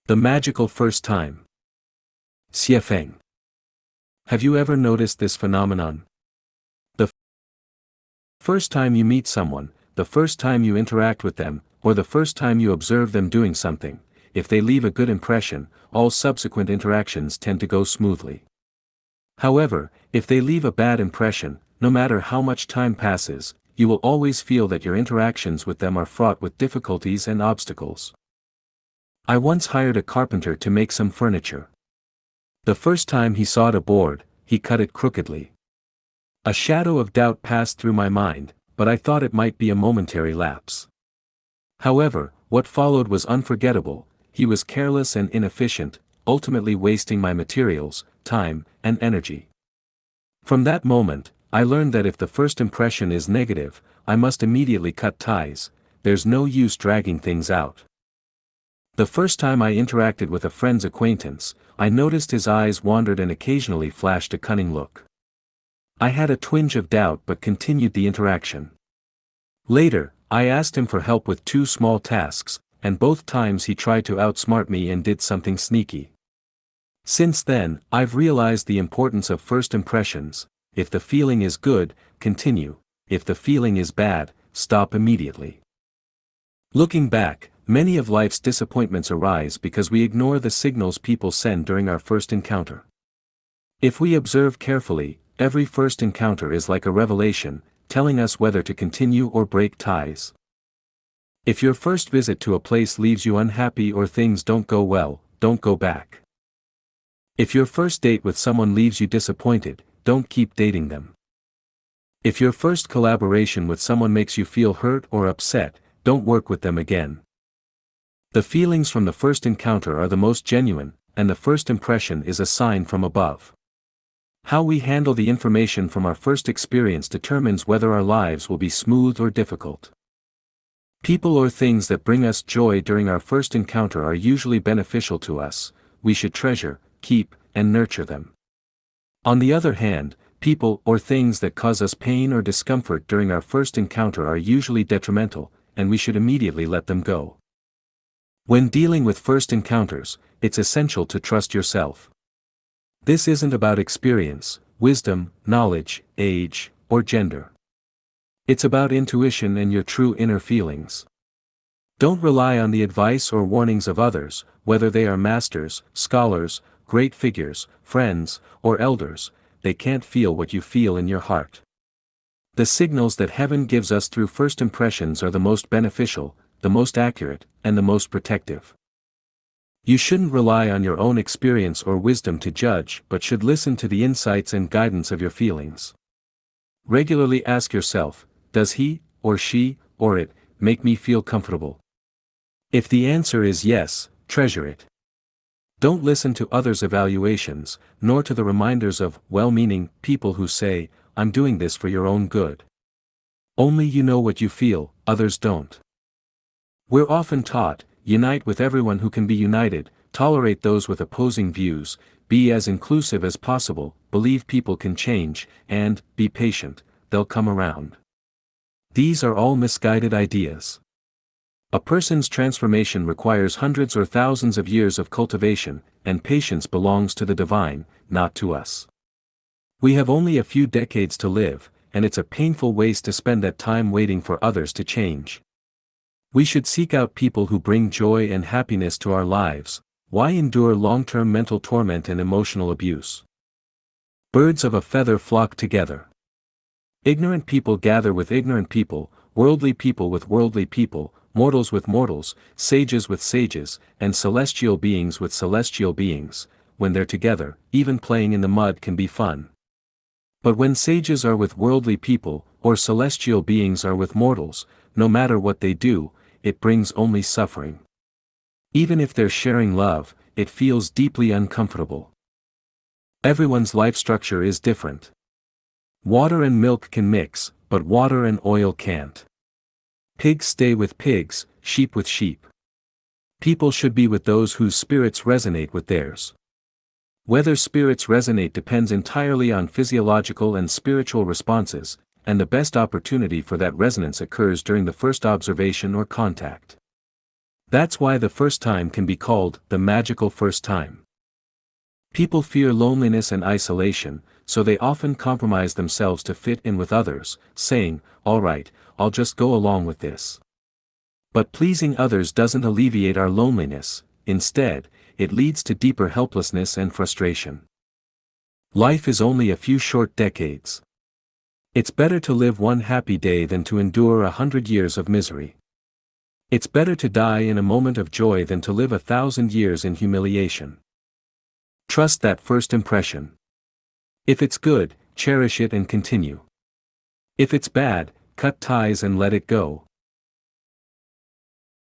The magical first time. Xiefeng. Have you ever noticed this phenomenon? The first time you meet someone, the first time you interact with them, or the first time you observe them doing something, if they leave a good impression, all subsequent interactions tend to go smoothly. However, if they leave a bad impression, no matter how much time passes, you will always feel that your interactions with them are fraught with difficulties and obstacles. I once hired a carpenter to make some furniture. The first time he sawed a board, he cut it crookedly. A shadow of doubt passed through my mind, but I thought it might be a momentary lapse. However, what followed was unforgettable. He was careless and inefficient, ultimately wasting my materials, time, and energy. From that moment, I learned that if the first impression is negative, I must immediately cut ties. There's no use dragging things out. The first time I interacted with a friend's acquaintance, I noticed his eyes wandered and occasionally flashed a cunning look. I had a twinge of doubt but continued the interaction. Later, I asked him for help with 2 small tasks, and both times he tried to outsmart me and did something sneaky. Since then, I've realized the importance of first impressions. If the feeling is good, continue. If the feeling is bad, stop immediately. Looking back, many of life's disappointments arise because we ignore the signals people send during our first encounter. If we observe carefully, every first encounter is like a revelation, telling us whether to continue or break ties. If your first visit to a place leaves you unhappy or things don't go well, don't go back. If your first date with someone leaves you disappointed, don't keep dating them. If your first collaboration with someone makes you feel hurt or upset, don't work with them again. The feelings from the first encounter are the most genuine, and the first impression is a sign from above. How we handle the information from our first experience determines whether our lives will be smooth or difficult. People or things that bring us joy during our first encounter are usually beneficial to us. We should treasure, keep, and nurture them. On the other hand, people or things that cause us pain or discomfort during our first encounter are usually detrimental, and we should immediately let them go. When dealing with first encounters, it's essential to trust yourself. This isn't about experience, wisdom, knowledge, age, or gender. It's about intuition and your true inner feelings. Don't rely on the advice or warnings of others, whether they are masters, scholars, great figures, friends, or elders. They can't feel what you feel in your heart. The signals that heaven gives us through first impressions are the most beneficial, the most accurate, and the most protective. You shouldn't rely on your own experience or wisdom to judge, but should listen to the insights and guidance of your feelings. Regularly ask yourself, does he, or she, or it, make me feel comfortable? If the answer is yes, treasure it. Don't listen to others' evaluations, nor to the reminders of well-meaning people who say, I'm doing this for your own good. Only you know what you feel, others don't. We're often taught, unite with everyone who can be united, tolerate those with opposing views, be as inclusive as possible, believe people can change, and be patient, they'll come around. These are all misguided ideas. A person's transformation requires hundreds or thousands of years of cultivation, and patience belongs to the divine, not to us. We have only a few decades to live, and it's a painful waste to spend that time waiting for others to change. We should seek out people who bring joy and happiness to our lives. Why endure long-term mental torment and emotional abuse? Birds of a feather flock together. Ignorant people gather with ignorant people, worldly people with worldly people, mortals with mortals, sages with sages, and celestial beings with celestial beings. When they're together, even playing in the mud can be fun. But when sages are with worldly people, or celestial beings are with mortals, no matter what they do, it brings only suffering. Even if they're sharing love, it feels deeply uncomfortable. Everyone's life structure is different. Water and milk can mix, but water and oil can't. Pigs stay with pigs, sheep with sheep. People should be with those whose spirits resonate with theirs. Whether spirits resonate depends entirely on physiological and spiritual responses, and the best opportunity for that resonance occurs during the first observation or contact. That's why the first time can be called the magical first time. People fear loneliness and isolation, so they often compromise themselves to fit in with others, saying, "All right, I'll just go along with this." But pleasing others doesn't alleviate our loneliness, instead, it leads to deeper helplessness and frustration. Life is only a few short decades. It's better to live one happy day than to endure 100 years of misery. It's better to die in a moment of joy than to live 1,000 years in humiliation. Trust that first impression. If it's good, cherish it and continue. If it's bad, cut ties and let it go.